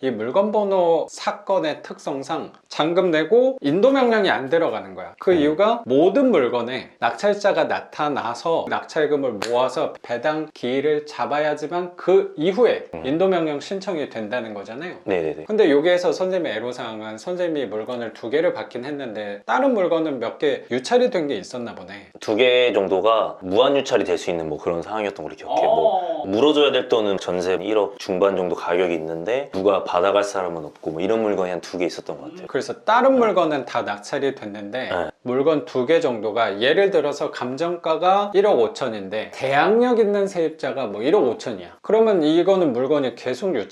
이 물건 번호 사건의 특성상 잔금 내고 인도 명령이 안 들어가는 거야. 그 이유가 모든 물건에 낙찰자가 나타나서 낙찰금을 모아서 배당 기일을 잡아야지만 그 이후에 인도 명령 신청이 된다는 거잖아요. 네네네. 근데 여기에서 선생님의 애로사항은 선생님이 물건을 2개를 받긴 했는데 다른 물건은 몇 개 유찰이 된 게 있었나 보네. 2개 정도가 무한 유찰이 될 수 있는 뭐 그런 상황이었던 걸로 기억해. 뭐 물어줘야 될 돈은 전세 1억 중반 정도 가격이 있는데 누가 받아갈 사람은 없고 뭐 이런 물건이 한 2개 있었던 것 같아요. 그래서 다른 물건은 다 낙찰이 됐는데 물건 2개 정도가 예를 들어서 감정가가 1억 5천인데 대항력 있는 세입자가 뭐 1억 5천이야. 그러면 이거는 물건이 계속 유찰.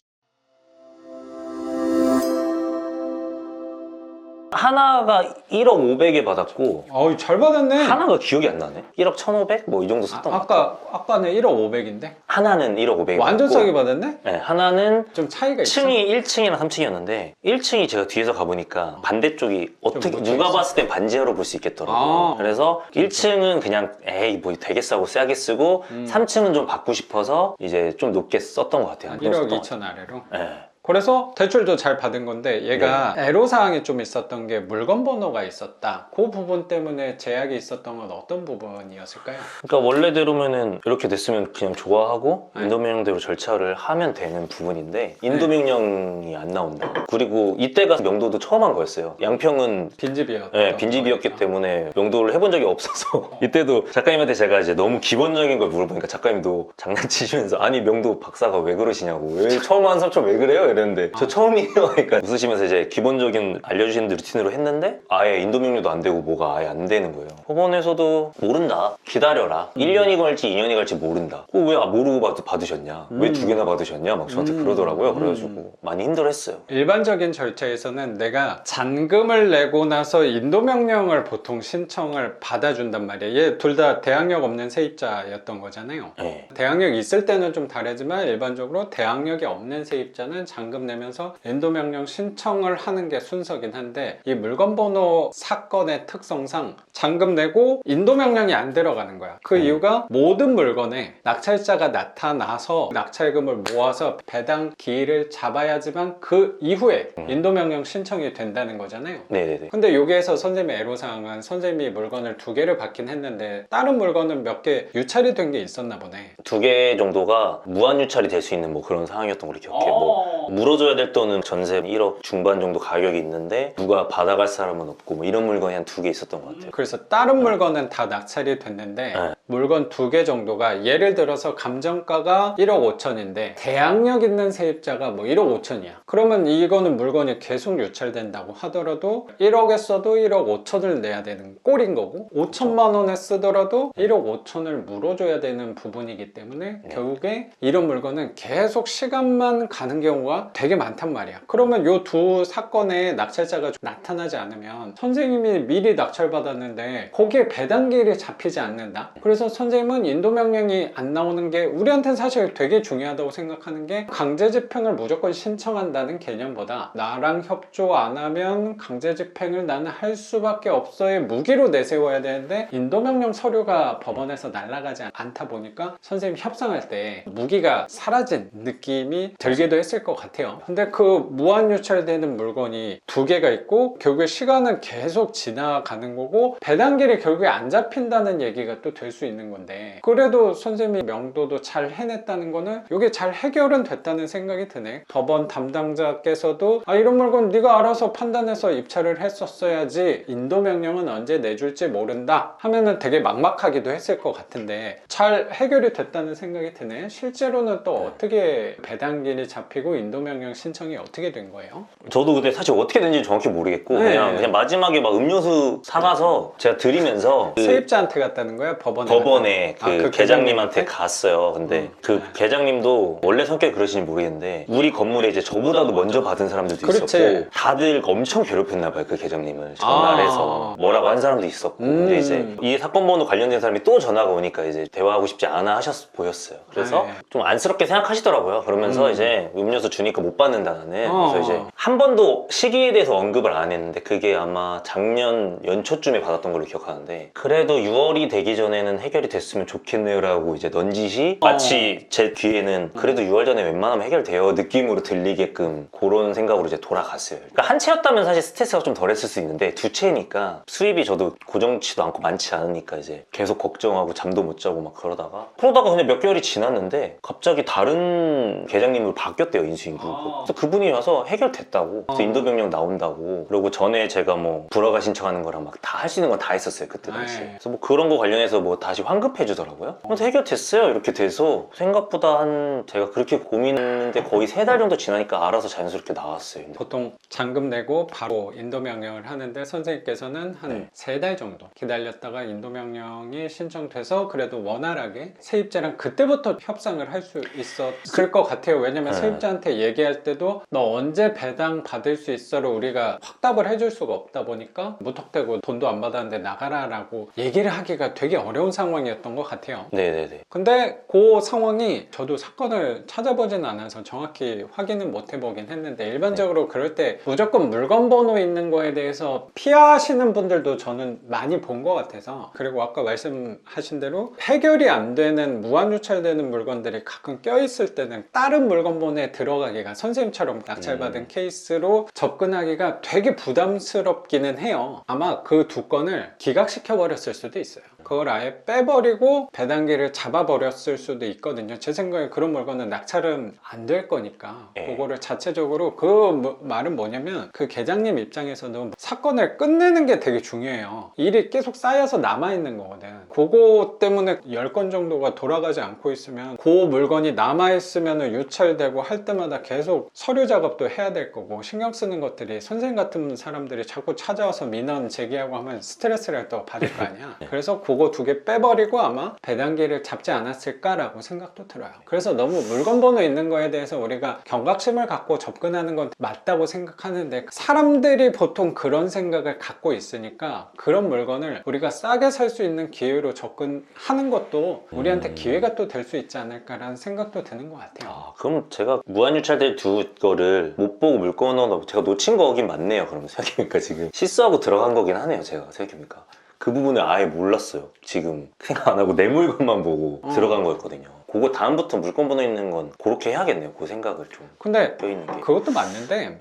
하나가 1억 500에 받았고 어이 잘 받았네. 하나가 기억이 안 나네. 1억 1,500? 뭐 이 정도 썼던 것 같아요. 아까는 1억 500인데 하나는 1억 500에 완전 받았고 싸게 받았네? 네, 하나는 좀 차이가 있어. 층이 1층이랑 3층이었는데 1층이 제가 뒤에서 가보니까 반대쪽이 어떻게 묻혀 누가 있어. 봤을 땐 반지하로 볼 수 있겠더라고요. 아, 그래서 1층은 그냥 에이 뭐 되게 싸고 싸게 쓰고 3층은 좀 받고 싶어서 이제 좀 높게 썼던 것 같아요. 1억 2천 아래로. 네. 그래서 대출도 잘 받은 건데 얘가 애로사항이 좀 있었던 게 물건 번호가 있었다. 그 부분 때문에 제약이 있었던 건 어떤 부분이었을까요? 그러니까 원래대로면은 이렇게 됐으면 그냥 좋아하고 네. 인도명령대로 절차를 하면 되는 부분인데 인도명령이 안 나온다. 그리고 이때가 명도도 처음 한 거였어요. 양평은 빈집이었던 네, 빈집이었기 거니까. 때문에 명도를 해본 적이 없어서 이때도 작가님한테 제가 이제 너무 기본적인 걸 물어보니까 작가님도 장난치시면서 아니 명도 박사가 왜 그러시냐고 왜 처음 하는 사람처럼 왜 그래요? 이랬는데 저 처음이에요 하니까 웃으시면서 이제 기본적인 알려주시는 루틴으로 했는데 아예 인도명령도 안 되고 뭐가 아예 안 되는 거예요. 법원에서도 모른다 기다려라 1년이 갈지 2년이 갈지 모른다 왜 모르고 받으셨냐 왜 2개나 받으셨냐 막 저한테 그러더라고요. 그래가지고 많이 힘들어했어요. 일반적인 절차에서는 내가 잔금을 내고 나서 인도명령을 보통 신청을 받아준단 말이에요. 얘 둘 다 대항력 없는 세입자였던 거잖아요. 네. 대항력 있을 때는 좀 다르지만 일반적으로 대항력이 없는 세입자는 잔금 내면서 인도명령 신청을 하는 게 순서긴 한데 이 물건 번호 사건의 특성상 잔금 내고 인도명령이 안 들어가는 거야. 그 이유가 모든 물건에 낙찰자가 나타나서 낙찰금을 모아서 배당 기일을 잡아야지만 그 이후에 인도명령 신청이 된다는 거잖아요. 네네네. 근데 여기에서 선생님의 애로사항은 선생님이 물건을 2개를 받긴 했는데 다른 물건은 몇 개 유찰이 된 게 있었나 보네. 2개 정도가 무한 유찰이 될 수 있는 뭐 그런 상황이었던 걸로 기억해. 뭐 물어줘야 될 돈은 전세 1억 중반 정도 가격이 있는데 누가 받아갈 사람은 없고 뭐 이런 물건이 한 2개 있었던 것 같아요. 그래서 다른 물건은 다 낙찰이 됐는데 물건 2개 정도가 예를 들어서 감정가가 1억 5천인데 대항력 있는 세입자가 뭐 1억 5천이야. 그러면 이거는 물건이 계속 유찰된다고 하더라도 1억에 써도 1억 5천을 내야 되는 꼴인 거고 5천만 원에 쓰더라도 1억 5천을 물어줘야 되는 부분이기 때문에 결국에 이런 물건은 계속 시간만 가는 경우가 되게 많단 말이야. 그러면 요 두 사건에 낙찰자가 나타나지 않으면 선생님이 미리 낙찰받았는데 거기에 배당기일이 잡히지 않는다. 그래서 선생님은 인도명령이 안 나오는 게 우리한테는 사실 되게 중요하다고 생각하는 게 강제집행을 무조건 신청한다는 개념보다 나랑 협조 안 하면 강제집행을 나는 할 수밖에 없어의 무기로 내세워야 되는데 인도명령 서류가 법원에서 날아가지 않다 보니까 선생님이 협상할 때 무기가 사라진 느낌이 들기도 했을 것 같아요. 근데 그 무한유찰되는 물건이 2개가 있고 결국에 시간은 계속 지나가는 거고 배당기일이 결국에 안 잡힌다는 얘기가 또 될 수 있는 건데 그래도 선생님이 명도도 잘 해냈다는 거는 이게 잘 해결은 됐다는 생각이 드네. 법원 담당자께서도 이런 물건 네가 알아서 판단해서 입찰을 했었어야지 인도명령은 언제 내줄지 모른다 하면은 되게 막막하기도 했을 것 같은데 잘 해결이 됐다는 생각이 드네. 실제로는 또 어떻게 배당기일이 잡히고 인도명령 신청이 어떻게 된 거예요? 저도 근데 사실 어떻게 된지 정확히 모르겠고 그냥 마지막에 막 음료수 사가서 제가 드리면서 세입자한테 갔다는 거야? 법원에 그 계장님한테 갔어요. 근데 그 네. 계장님도 원래 성격이 그러시는지 모르겠는데 우리 건물에 이제 저보다도 먼저 받은 사람들도 그렇지. 있었고 다들 엄청 괴롭혔나 봐요. 그 계장님을 전화해서 뭐라고 한 사람도 있었고 근데 이제 이 사건 번호 관련된 사람이 또 전화가 오니까 이제 대화하고 싶지 않아 보였어요. 그래서 좀 안쓰럽게 생각하시더라고요. 그러면서 이제 음료수 주니까 못 받는다 나는. 그래서 이제 한 번도 시기에 대해서 언급을 안 했는데 그게 아마 작년 연초쯤에 받았던 걸로 기억하는데 그래도 6월이 되기 전에는 해결이 됐으면 좋겠네요 라고 이제 넌지시 마치 제 귀에는 그래도 6월 전에 웬만하면 해결돼요 느낌으로 들리게끔 그런 생각으로 이제 돌아갔어요. 그러니까 한 채였다면 사실 스트레스가 좀 덜했을 수 있는데 두 채니까 수입이 저도 고정치도 않고 많지 않으니까 이제 계속 걱정하고 잠도 못 자고 막 그러다가 그냥 몇 개월이 지났는데 갑자기 다른 계장님으로 바뀌었대요 인수인구. 그래서 그분이 와서 해결됐다고. 그래서 인도병력 나온다고. 그리고 전에 제가 뭐 불허가 신청하는 거랑 막 다 할 수 있는 건 다 했었어요 그때 당시에. 그래서 뭐 그런 거 관련해서 뭐 다시 환급해 주더라고요. 그래서 해결됐어요 이렇게 돼서 생각보다 한 제가 그렇게 고민했는데 거의 3달 정도 지나니까 알아서 자연스럽게 나왔어요. 보통 잔금 내고 바로 인도 명령을 하는데 선생님께서는 한 3달 정도 기다렸다가 인도 명령이 신청돼서 그래도 원활하게 세입자랑 그때부터 협상을 할 수 있었을 것 같아요. 왜냐면 세입자한테 얘기할 때도 너 언제 배당 받을 수 있어를 우리가 확답을 해줄 수가 없다 보니까 무턱대고 돈도 안 받았는데 나가라 라고 얘기를 하기가 되게 어려운 상황이었던 것 같아요. 네네네. 근데 그 상황이 저도 사건을 찾아보진 않아서 정확히 확인은 못 해보긴 했는데 일반적으로 그럴 때 무조건 물건 번호 있는 거에 대해서 피하시는 분들도 저는 많이 본 것 같아서. 그리고 아까 말씀하신 대로 해결이 안 되는 무한유찰되는 물건들이 가끔 껴있을 때는 다른 물건 번호에 들어가기가 선생님처럼 낙찰받은 케이스로 접근하기가 되게 부담스럽기는 해요. 아마 그 두 건을 기각시켜 버렸을 수도 있어요. 그걸 아예 빼버리고 배당기를 잡아버렸을 수도 있거든요. 제 생각에 그런 물건은 낙찰은 안 될 거니까 그거를 자체적으로 그 말은 뭐냐면 그 계장님 입장에서는 사건을 끝내는 게 되게 중요해요. 일이 계속 쌓여서 남아있는 거거든. 그거 때문에 10건 정도가 돌아가지 않고 있으면 그 물건이 남아있으면 유찰되고 할 때마다 계속 서류 작업도 해야 될 거고 신경 쓰는 것들이 선생님 같은 사람들이 자꾸 찾아와서 민원 제기하고 하면 스트레스를 또 받을 거 아니야. 그래서 그거 2개 빼버리고 아마 배당기를 잡지 않았을까라고 생각도 들어요. 그래서 너무 물건 번호 있는 거에 대해서 우리가 경각심을 갖고 접근하는 건 맞다고 생각하는데 사람들이 보통 그런 생각을 갖고 있으니까 그런 물건을 우리가 싸게 살 수 있는 기회로 접근하는 것도 우리한테 기회가 또 될 수 있지 않을까라는 생각도 드는 것 같아요. 그럼 제가 무한유찰될 두 거를 못 보고 물건으로 제가 놓친 거긴 맞네요. 그럼 생각해보니까 지금 실수하고 들어간 거긴 하네요. 제가 생각해보니까 그 부분을 아예 몰랐어요. 지금 생각 안 하고 내 물건만 보고 들어간 거였거든요. 그거 다음부터 물건 번호 있는 건 그렇게 해야겠네요. 그 생각을 좀 근데 껴있는 게. 그것도 맞는데